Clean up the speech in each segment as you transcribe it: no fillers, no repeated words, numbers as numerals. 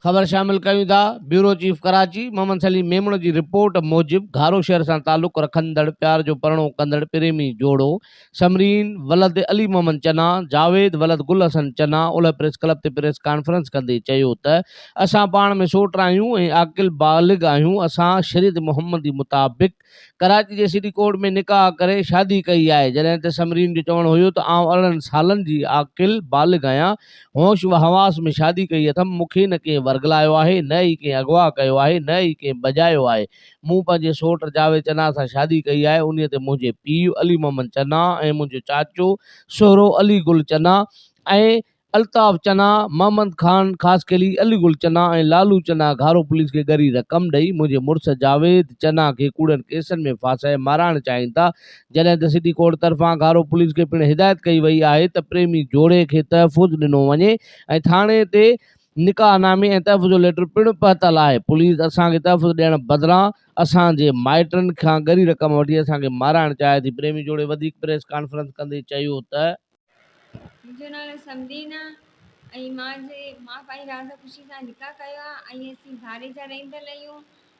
ख़बर शामिल कयूं था। ब्यूरो चीफ कराची मोहम्मद सलीम मेमण की रिपोर्ट मूजिब घारो शहर से ताल्लुक़ रखंदड़ प्यार जो परणो कंदड़ प्रेमी जोड़ो समरीन वलद अली मोहम्मद चना जावेद वलद गुल हसन चना उल प्रेस क्लब ते प्रेस कॉन्फ्रेंस कंदे चयो त असां पाण में सोट आहियूं ऐं आकिल बालिग आहियूं। असां शरीयत मुहम्मदी मुताबिक़ कराची जे सिटी कोर्ट में निकाह करे शादी कई आहे। जॾहिं त समरीन जो चवणु हुयो त आउं 18 सालनि जी आकिल बालिग आहियां, होश व हवास में शादी कई अथमि। मूंखे न कंहिं वर्गलायो आहे, न ई कंहिं अगवा कयो आहे, न ई कंहिं बजायो आहे। मूं पंहिंजे सोट जावेद चना सां शादी कई आहे। उन ते मुंहिंजे पीउ अली मोहम्मद चना ऐं मुंहिंजो चाचो सोहरो अली गुल चना ऐं अल्ताफ़ चना, मोहम्मद खान खासकेली अली गुल चना ऐं लालू चना घारो पुलिस खे ॻरी रक़म ॾेई मुंहिंजे मुड़ुस जावेद चना खे कूड़नि केसनि में फासाए माराइण चाहिनि था। जॾहिं त सिटी कोर्ट तरफ़ां घारो पुलिस खे पिणु हिदायत कई वई आहे त प्रेमी जोड़े खे तहफ़ुज़ ॾिनो वञे ऐं थाणे ते निकाहनामे ऐं तहफ़ुज़ जो लेटर पिणु पहुतल आहे। पुलिस असांखे तहफ़ुज़ ॾियण बदिरां असांजे माइटनि खां ॻरी रक़म वठी असांखे माराइण चाहे थी। प्रेमी जोड़े वधीक प्रेस कॉन्फ्रेंस कंदे चयो त मुंहिंजो नालो समरीन आहे ऐं मां पंहिंजी राज़ ख़ुशी सां निकाह कयो आहे ऐं असीं धारे जा रहंदड़ आहियूं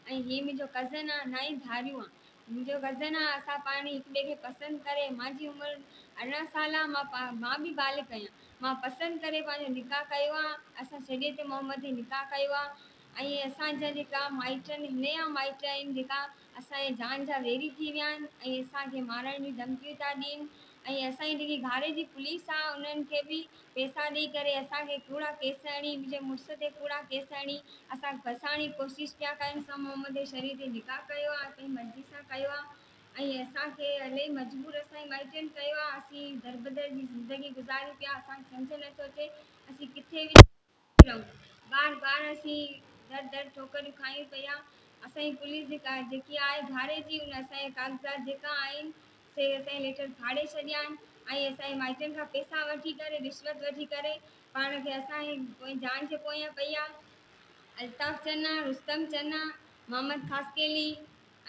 ऐं हीअ मुंहिंजो कज़न आहे, न ई धारियूं आहे। मुंहिंजो कज़न आहे। असां पाण हिक ॿिए खे पसंदि करे, मुंहिंजी उमिरि 18 साल आहे, मां बि बालिग आहियां। मां पसंदि करे पंहिंजो निकाह कयो आहे। असां शरीयत मुहम्मदी निकाह कयो आहे ऐं असांजा जेका माइट आहिनि, हिन जा माइट आहिनि जेका असांजे जान जा वेरी थी विया आहिनि ऐं असांखे मारण जी धमकियूं था ॾियनि ऐं असांजी जेकी घारे जी पुलिस आहे उन्हनि खे बि पैसा ॾेई करे असांखे कूड़ा केस हणी, मुंहिंजे मुड़ुस ते कूड़ा केस हणी असां फसाइण जी कोशिशि पिया कनि। असां मुहम्मद शरीफ़ ते निकाह कयो आहे, पंहिंजी मर्ज़ी सां कयो आहे ऐं असांखे इलाही मजबूर असांजे माइटनि कयो आहे। असीं दरबदर जी ज़िंदगी गुज़ारी पिया, असांखे सम्झ नथो अचे असीं किथे बि रहूं। बार बार असीं दर दर ठोकरियूं खायूं पिया। असांजी पुलिस जेकी आहे घारे जी, उन असांजे कागज़ात जेका आहिनि से असांजे लेटर फाड़े छॾिया आहिनि ऐं असांजे माइटनि खां पैसा वठी करे, रिश्वत वठी करे पाण खे असांजी जान जे पोयां पई आहे। अल्ताफ़ चना, रुस्तम चना, मोहम्मद खासकेली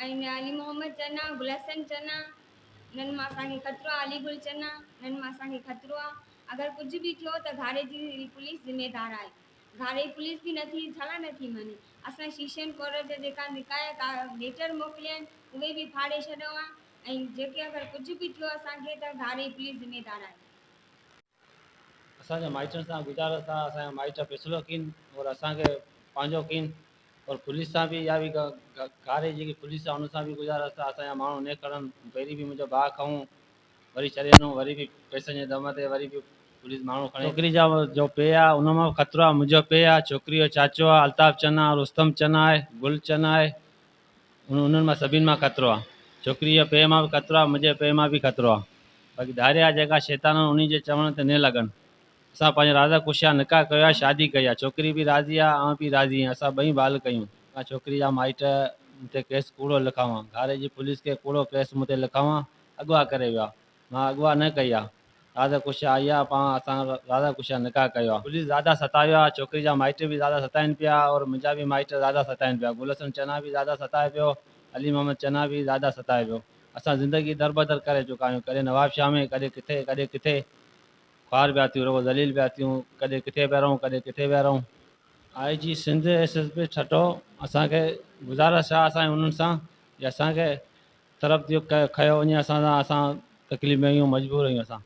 ऐं अली मोहम्मद चना, गुलहसन चना, इन्हनि मां असांखे ख़तरो आहे। अली गुल चना, इन्हनि मां असांखे ख़तरो आहे। अगरि कुझु बि थियो त घारे जी पुलिस ज़िम्मेदार आहे। घारे जी पुलिस बि नथी छला नथी मञे। असां शीशन कोर्ट जा जेका निकाय लेटर मोकिलिया आहिनि उहे बि फाड़े छॾियो आहे ऐं जेके अगरि कुझु बि थियो असांखे त घारे जी पुलिस ज़िम्मेदार आहे। असांजे माइटनि सां गुज़ारिश आहे, असांजा माइट फ़ैसिलो कनि और असांखे पंहिंजो कनि और पुलिस सां बि इहा बि घारे जेकी पुलिस आहे उन सां बि गुज़ारिश आहे असांजा माण्हू न खणनि। पहिरीं बि मुंहिंजो भाउ खऊं, वरी छॾे ॾिनो, वरी बि पैसनि जे दम ते वरी बि पुलिस माण्हू खणे। छोकिरी जा जो पे आहे उन मां ख़तरो आहे, मुंहिंजो पे आहे, छोकिरी जो चाचो आहे अल्ताफ़ चना, रुस्तम चना आहे, गुल चना आहे, उन्हनि मां सभिनि मां ख़तरो आहे। छोकिरी जो पे मां बि ख़तरो आहे, मुंहिंजे पे मां बि ख़तरो आहे। बाक़ी धारे जा जेका शैतान उन जे चवण ते न लॻनि। असां पंहिंजे राज़ा ख़ुशिया निकाह कयो आहे, शादी कई आहे, छोकिरी बि राज़ी आहे, आउं बि राज़ी आहियां। असां ॿई बाल कयूं। असां छोकिरी जा माइट मूंते केस कूड़ो लिखाऊं, घारे जी पुलिस खे कूड़ो केस मूं ते लिखाऊं, अगवा करे वियो आहे। मां अगवा न कई आहे। राज़ा ख़ुशिया आई आहे, पाण असां राज़ा ख़ुशिया निकाह कयो आहे। पुलिस ज़्यादा सतावियो आहे, छोकिरी जा माइट बि ज़्यादा सताइनि पिया और मुंहिंजा बि माइट ज़्यादा सताइनि पिया। गुलशन चना बि ज़्यादा सताए पियो, अली मोहम्मद चना बि ज़्यादा सताए पियो। असां ज़िंदगी दरबदर करे चुका आहियूं, कॾहिं नवाब शाह में, कॾहिं किथे ख़्वार पिया थियूं, रुगो ज़लील पिया थियूं, कॾहिं किथे पिया रहूं, कॾहिं किथे पिया रहूं। आई जी सिंध SSP ठठो असांखे गुज़ारिश आहे असांजे उन्हनि सां कि असांखे तरफ़ खयो वञे। असां तकलीफ़ में आहियूं, मजबूर आहियूं असां।